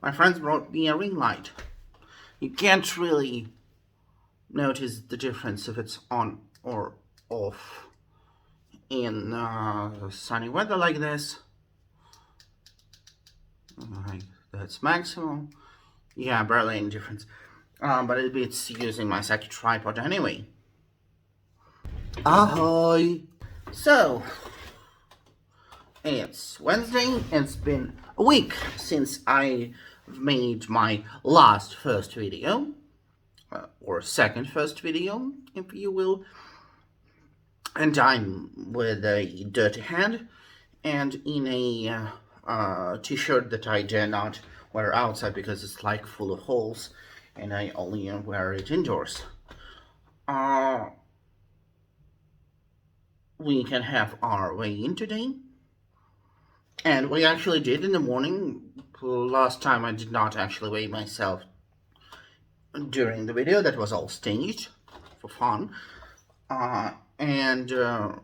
My friends brought me a ring light. You can't really notice the difference if it's on or off in sunny weather like this. Like that's maximum. Yeah, barely any difference. But it beats using my second tripod anyway. Ahoy! So, it's Wednesday. It's been a week since I made my first video, or second first video, if you will. And I'm with a dirty hand and in a t-shirt that I dare not wear outside because it's like full of holes, and I only wear it indoors. We can have our weigh-in today. And we actually did in the morning. Last time I did not actually weigh myself during the video. That was all staged for fun. And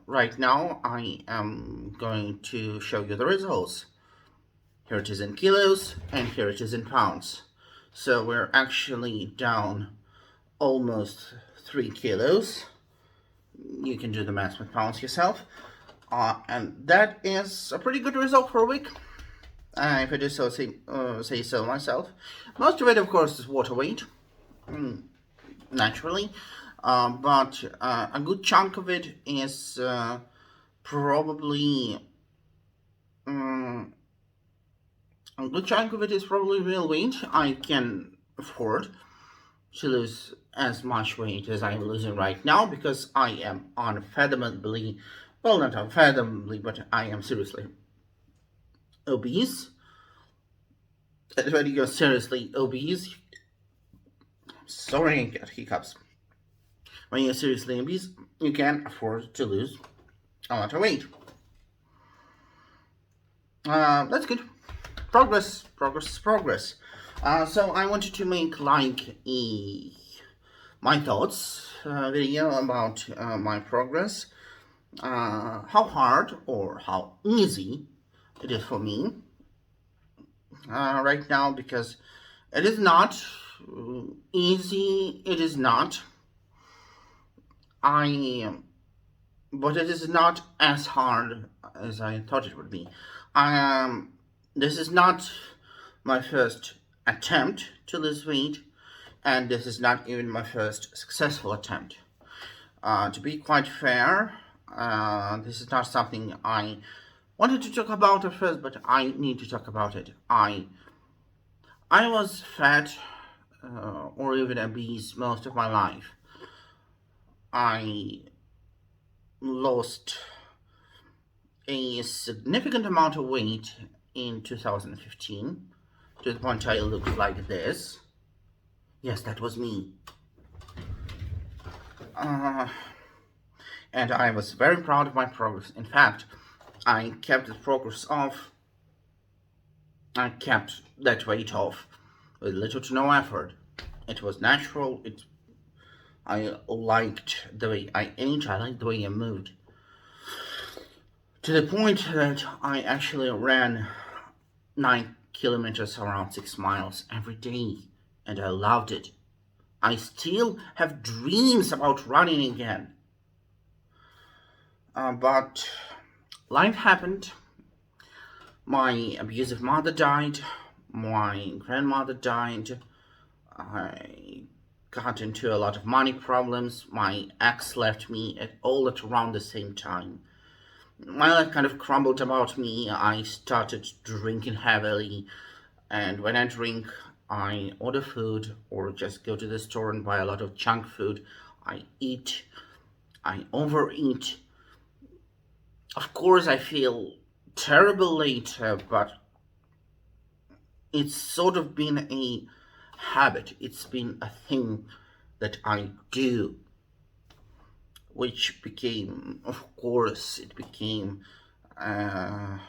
right now I am going to show you the results. Here it is in kilos and here it is in pounds. So we're actually down almost 3 kilos. You can do the math with pounds yourself. And that is a pretty good result for a week, if I do so say so myself. Most of it, of course, is water weight, naturally, but a good chunk of it is probably real weight. I can afford to lose as much weight as I'm losing right now because I am unfathomably, well, not unfathomably, but I am seriously obese. And when you're seriously obese, sorry, I get hiccups. When you're seriously obese, you can afford to lose a lot of weight. That's good. Progress is progress. So I wanted to make like my thoughts video about my progress. How hard or how easy it is for me right now, because it is not easy. It is not. But it is not as hard as I thought it would be. This is not my first attempt to lose weight, and this is not even my first successful attempt. To be quite fair, this is not something I wanted to talk about at first, but I need to talk about it. I was fat or even obese most of my life. I lost a significant amount of weight in 2015 to the point I looked like this. Yes, that was me. And I was very proud of my progress. In fact, I kept the progress off. I kept that weight off with little to no effort. It was natural. I liked the way I ate. I liked the way I moved. To the point that I actually ran 9 kilometers, around 6 miles every day, and I loved it. I still have dreams about running again. But life happened. My abusive mother died. My grandmother died. I got into a lot of money problems. My ex left me all at around the same time. My life kind of crumbled about me. I started drinking heavily, and when I drink, I order food or just go to the store and buy a lot of junk food. I eat. I overeat. Of course, I feel terrible later, but it's sort of been a habit. It's been a thing that I do, which became, of course, it became a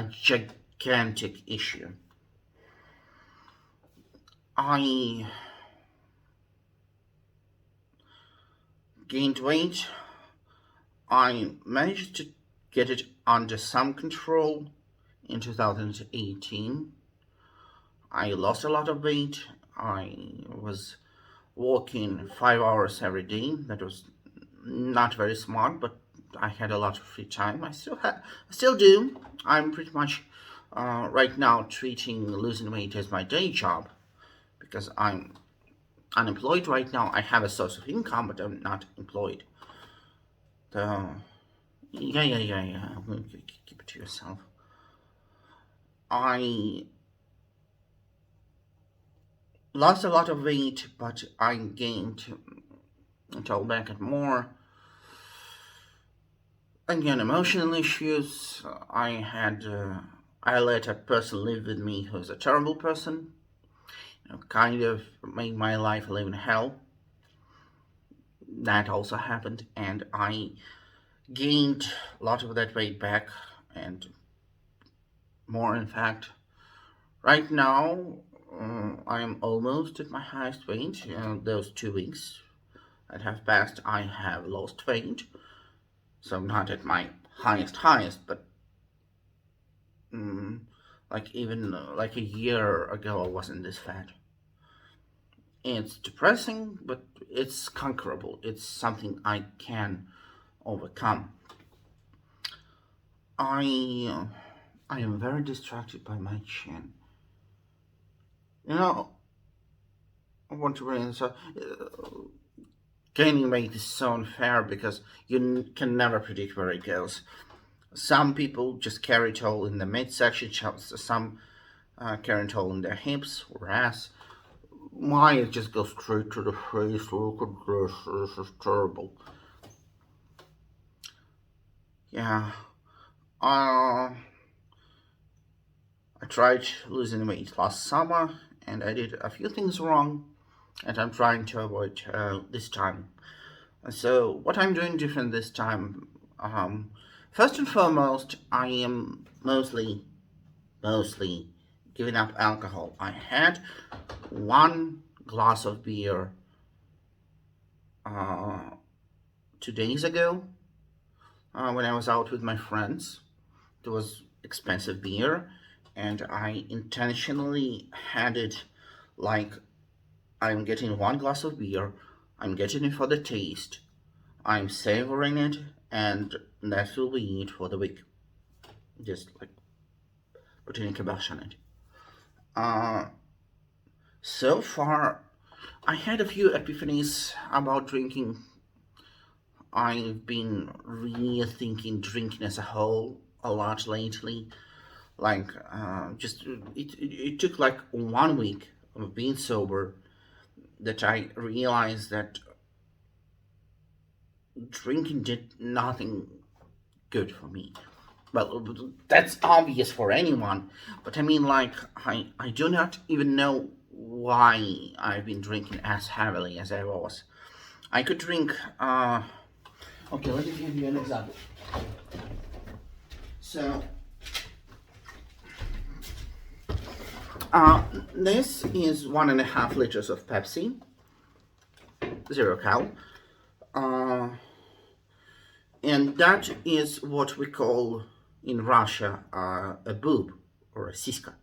gigantic issue. I gained weight. I managed to get it under some control in 2018. I lost a lot of weight. I was walking 5 hours every day. That was not very smart, but I had a lot of free time. I still do. I'm pretty much right now treating losing weight as my day job because I'm unemployed right now. I have a source of income, but I'm not employed. So yeah. Keep it to yourself. I lost a lot of weight, but I gained until back and more. Again, emotional issues. I let a person live with me who's a terrible person. Kind of made my life live in hell. That also happened, and I gained a lot of that weight back, and more in fact. Right now, I am almost at my highest weight. Those 2 weeks that have passed, I have lost weight. So not at my highest, but mm, like even like a year ago, I wasn't this fat. It's depressing, but it's conquerable. It's something I can overcome. I I am very distracted by my chin. You know, I want to bring this up. Gaining weight is so unfair because you can never predict where it goes. Some people just carry it all in the midsection, some carry it all in their hips or ass. Mine it just goes straight to the face. Look at this. This is terrible. Yeah. Uh, I tried losing weight last summer and I did a few things wrong and I'm trying to avoid this time. So, what I'm doing different this time, first and foremost, I am mostly giving up alcohol. I had one glass of beer uh, 2 days ago when I was out with my friends. It was expensive beer, and I intentionally had it like I'm getting one glass of beer, I'm getting it for the taste, I'm savoring it, and that will be it for the week. Just like putting a kibosh on it. Uh, so far, I had a few epiphanies about drinking. I've been rethinking drinking as a whole a lot lately. Like, it took like 1 week of being sober that I realized that drinking did nothing good for me. Well, that's obvious for anyone, but I mean, like, I do not even know why I've been drinking as heavily as I was. I could drink, okay, let me give you an example. So, this is 1.5 liters of Pepsi, 0 cal. Uh, and that is what we call in Russia a boob or a siska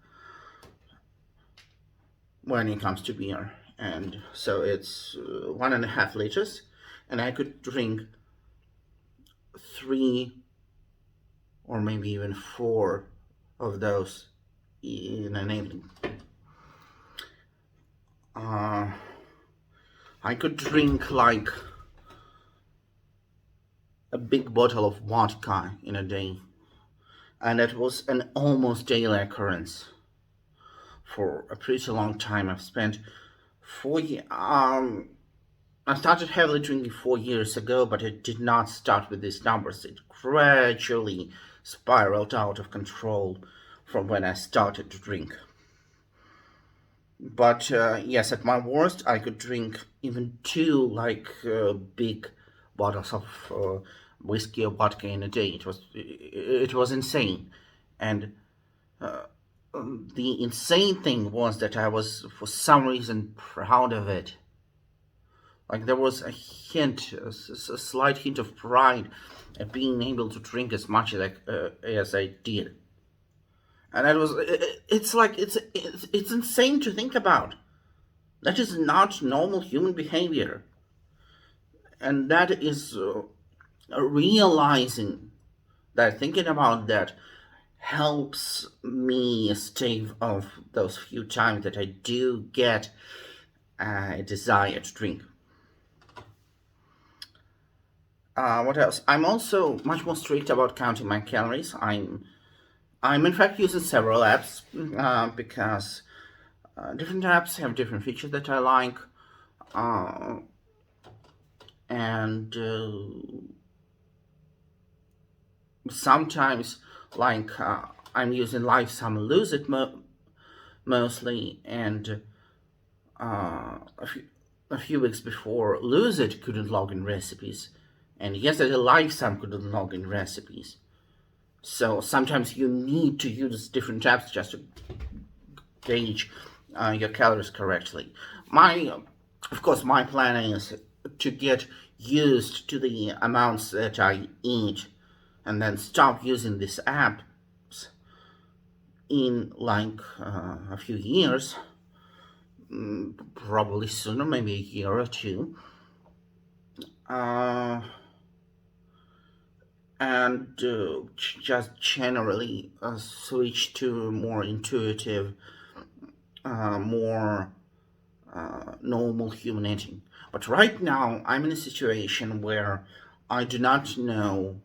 when it comes to beer. And so it's 1.5 liters, and I could drink 3 or maybe even 4 of those in an evening. I could drink like a big bottle of vodka in a day, and it was an almost daily occurrence for a pretty long time. I've spent 4 years. I started heavily drinking 4 years ago, but it did not start with these numbers. It gradually spiraled out of control from when I started to drink. But yes, at my worst, I could drink even 2 big bottles of whiskey or vodka in a day. It was insane, and the insane thing was that I was for some reason proud of it. Like there was a slight hint of pride at being able to drink as much as I did. And that was it's like it's insane to think about. That is not normal human behavior, and that is realizing that, thinking about that, helps me stave off those few times that I do get a desire to drink. What else? I'm also much more strict about counting my calories. I'm in fact using several apps because different apps have different features that I like, uh, and sometimes, like, I'm using Live Some Lose It mostly, and a few weeks before, Lose It couldn't log in recipes, and yesterday Live Some couldn't log in recipes. So sometimes you need to use different apps just to gauge your calories correctly. Of course, my plan is to get used to the amounts that I eat, and then stop using these apps in like a few years, probably sooner, maybe a year or two. Uh, and just generally switch to more intuitive, more normal human eating. But right now, I'm in a situation where I do not know.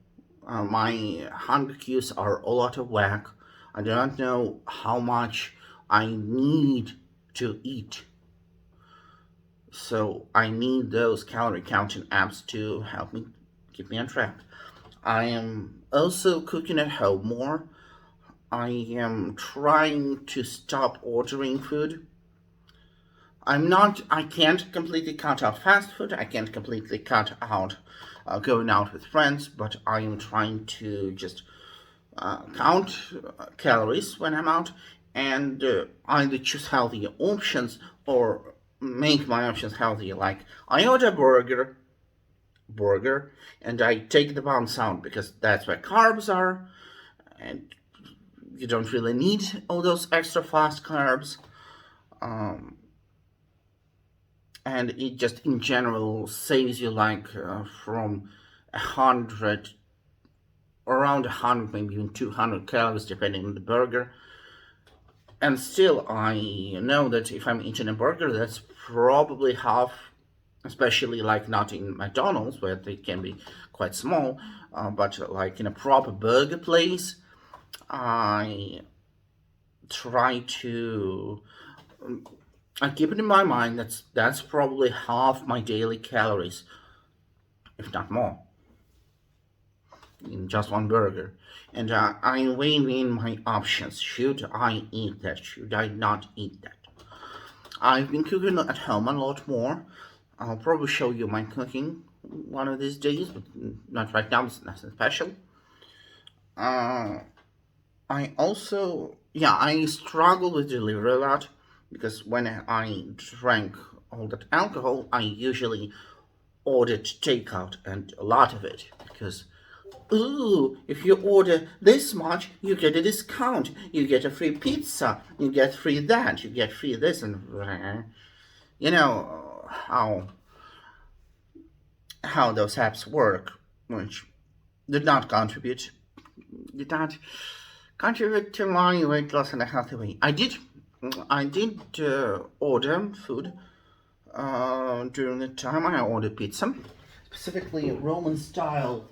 My hunger cues are all out of whack. I do not know how much I need to eat. So I need those calorie counting apps to help me keep me on track. I am also cooking at home more. I am trying to stop ordering food. I can't completely cut out fast food. I can't completely cut out going out with friends, but I am trying to just count calories when I'm out, and either choose healthier options or make my options healthier. Like, I order a burger, and I take the buns out because that's where carbs are, and you don't really need all those extra fast carbs. Um, and it just in general saves you like from 100, around 100, maybe even 200 calories depending on the burger. And still, I know that if I'm eating a burger, that's probably half, especially like not in McDonald's where they can be quite small, but like in a proper burger place, I try to I keep it in my mind that's probably half my daily calories, if not more, in just one burger. And I weigh in my options. Should I eat that? Should I not eat that? I've been cooking at home a lot more. I'll probably show you my cooking one of these days, but not right now. It's nothing special. Uh, I also, yeah, I struggle with delivery a lot because when I drank all that alcohol, I usually ordered takeout, and a lot of it, because ooh, if you order this much, you get a discount. You get a free pizza. You get free that. You get free this, and you know how those apps work, which did not contribute did not contribute to my weight loss in a healthy way. I did order food during the time I ordered pizza, specifically Roman style,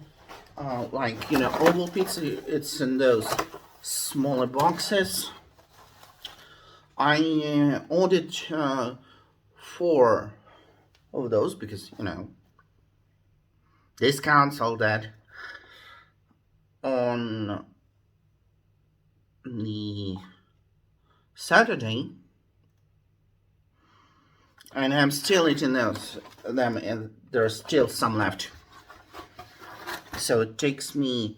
like oval pizza. It's in those smaller boxes. I ordered four of those because discounts, all that, on the Saturday, and I'm still eating them, and there's still some left. So it took me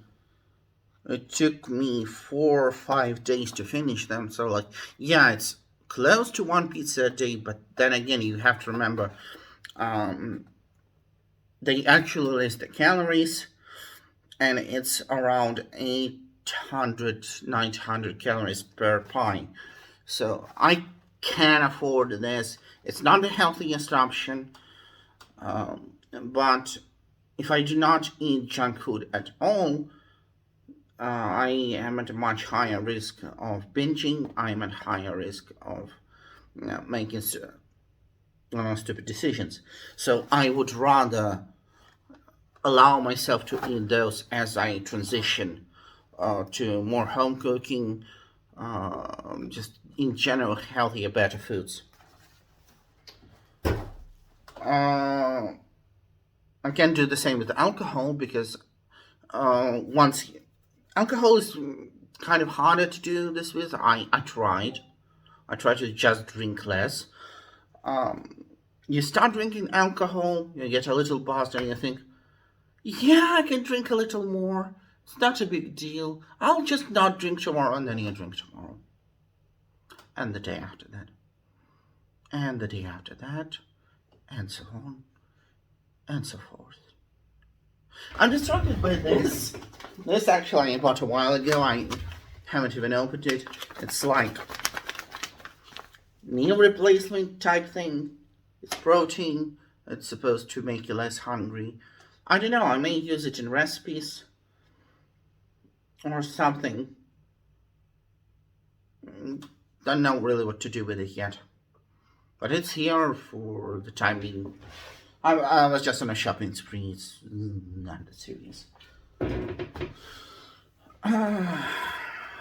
4 or 5 days to finish them. So like, yeah, it's close to one pizza a day, but then again, you have to remember, they actually list the calories, and it's around 8 800, 900 calories per pie. So I can afford this. It's not the healthiest option, but if I do not eat junk food at all, I am at a much higher risk of binging. I am at higher risk of making stupid decisions. So I would rather allow myself to eat those as I transition to more home cooking, just in general healthier, better foods. Uh, I can do the same with alcohol because once alcohol is kind of harder to do this with. I tried. I tried to just drink less. You start drinking alcohol, you get a little buzzed, and you think, yeah, I can drink a little more. It's not a big deal. I'll just not drink tomorrow, and then you drink tomorrow. And the day after that. And the day after that. And so on. And so forth. I'm distracted by this. This actually I bought a while ago. I haven't even opened it. It's like meal replacement type thing. It's protein. It's supposed to make you less hungry. I don't know. I may use it in recipes or something. Don't know really what to do with it yet. But it's here for the time being. I was just on a shopping spree. It's not that serious.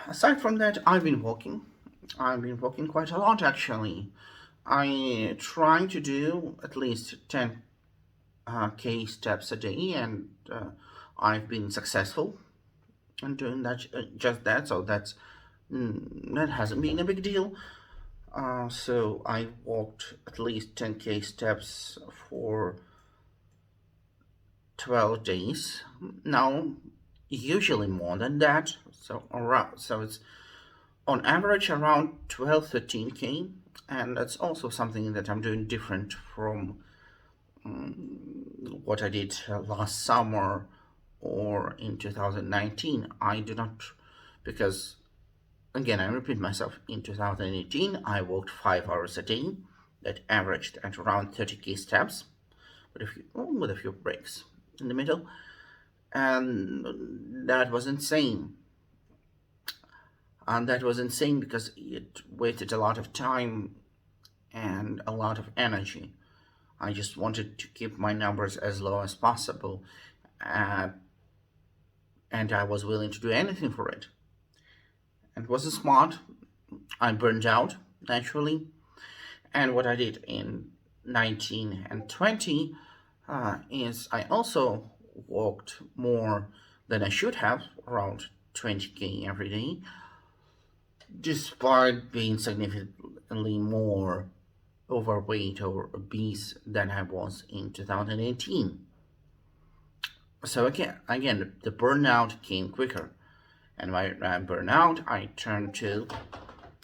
Aside from that, I've been walking. I've been walking quite a lot actually. I try to do at least 10k steps a day, and I've been successful in doing that. Just that, so that hasn't been a big deal. So I walked at least 10k steps for 12 days. Now, usually more than that. So it's on average around 12, 13k, and that's also something that I'm doing different from what I did last summer or in 2019. I do not, because again, I repeat myself, in 2018 I walked 5 hours a day. That averaged at around 30k steps, with a few breaks in the middle, and that was insane. And that was insane because it wasted a lot of time and a lot of energy. I just wanted to keep my numbers as low as possible, and I was willing to do anything for it. It wasn't smart. I burned out naturally, and what I did in 19 and 20 is I also walked more than I should have, around 20k every day, despite being significantly more overweight or obese than I was in 2018. So again, the burnout came quicker, and when I burn out, I turn to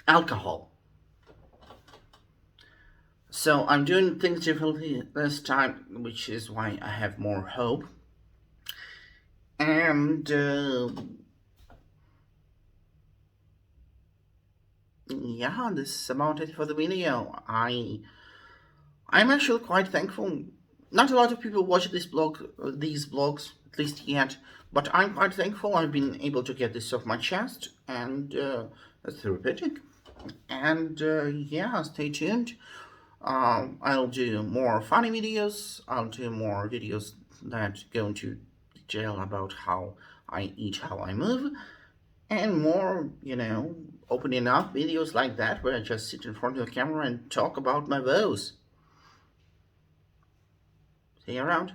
alcohol. So I'm doing things differently this time, which is why I have more hope. And yeah, this is about it for the video. I'm actually quite thankful. Not a lot of people watch these blogs, at least yet, but I'm quite thankful I've been able to get this off my chest, and it's therapeutic. And yeah, stay tuned. I'll do more funny videos. I'll do more videos that go into detail about how I eat, how I move, and more, opening up videos like that where I just sit in front of the camera and talk about my woes. See you around.